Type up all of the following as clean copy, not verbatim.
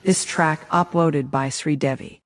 This track uploaded by Sri Devi.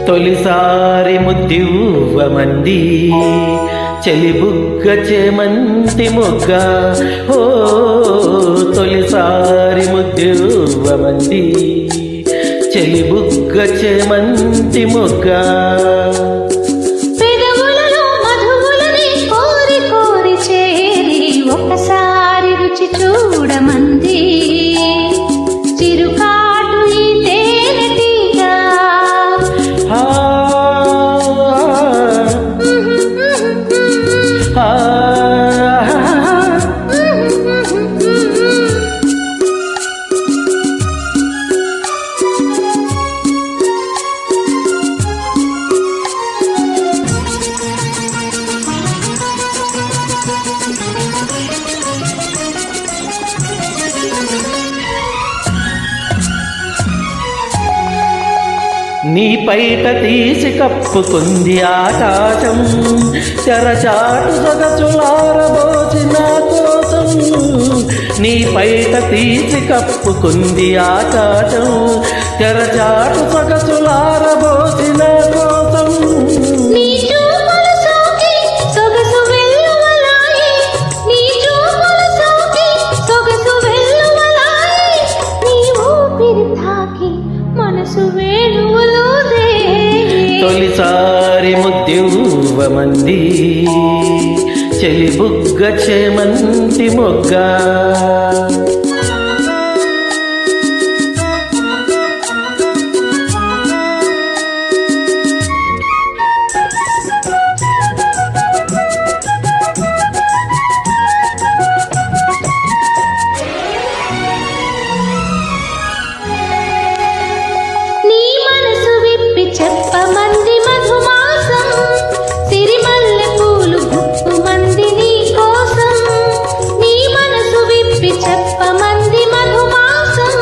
తొలిసారి ముద్దివ్వమంది చెలిబుగ్గ చేమంతి మొగ్గ ఓ తొలిసారి ముద్దివ్వమంది చెలిబుగ్గ చేమంతి మొగ్గ పెదవులలో మధువులని కోరి కోరి చేరి ఒకసారి రుచి చూడమంది చిరుకాటు ఈ తేనెటీగ నీ పైట తీసి కప్పుకుంది ఆకాశం తెరచాటు సొగచులారబోచి నా కోసం నీ పైట తీసి కప్పుకుంది ఆకాశం తెరచాటు సొగచులారబోచి నా కోసం నీ చూపులు సోకి సొగసు వెల్లువలాయి నీ చూపులు సోకి సొగసు వెల్లువలాయి నీ ఊపిరి తాకి మనసు వేణువులోదే తొలిసారి ముద్దివ్వమంది చెలిబుగ్గ చేమంతి మొగ్గ చెప్పమంది మధుమాసం సిరిమల్లె పూలు గుప్పుమంది నీ కోసం నీ మనసు విప్పి చెప్పమంది మధుమాసం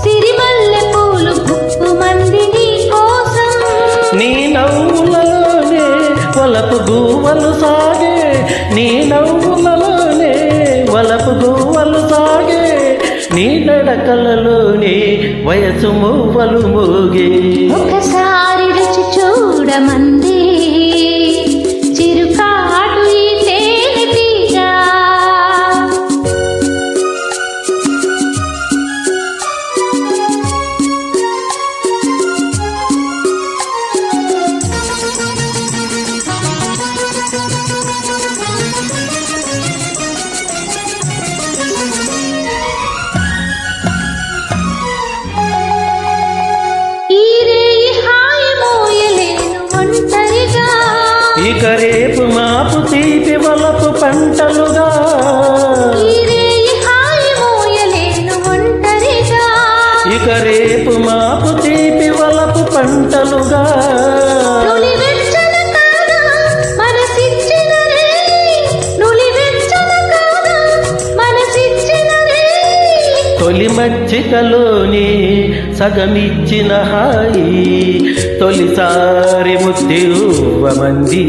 సిరిమల్లె పూలు గుప్పుమంది నీ కోసం నీ నవ్వులలోనే వలపు గువ్వలు సాగే నీ నవ్వులలోనే వలపు గువ్వలు సాగే నీ నడకలలోనే వయసు మువ్వలు మోగే ఒకసారి రుచి చూడమంది చిరుకాటు ఈ తేనెటీగ ఇక రేపు మాపు తీపి వలపు పంటలుగా ఇక రేపు మాపు తీపి వలపు పంటలుగా తొలి మజ్జికలోని సగమిచ్చిన హాయి తొలిసారి ముద్దివ్వమంది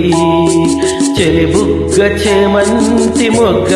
చెలిబుగ్గ చేమంతి మొగ్గ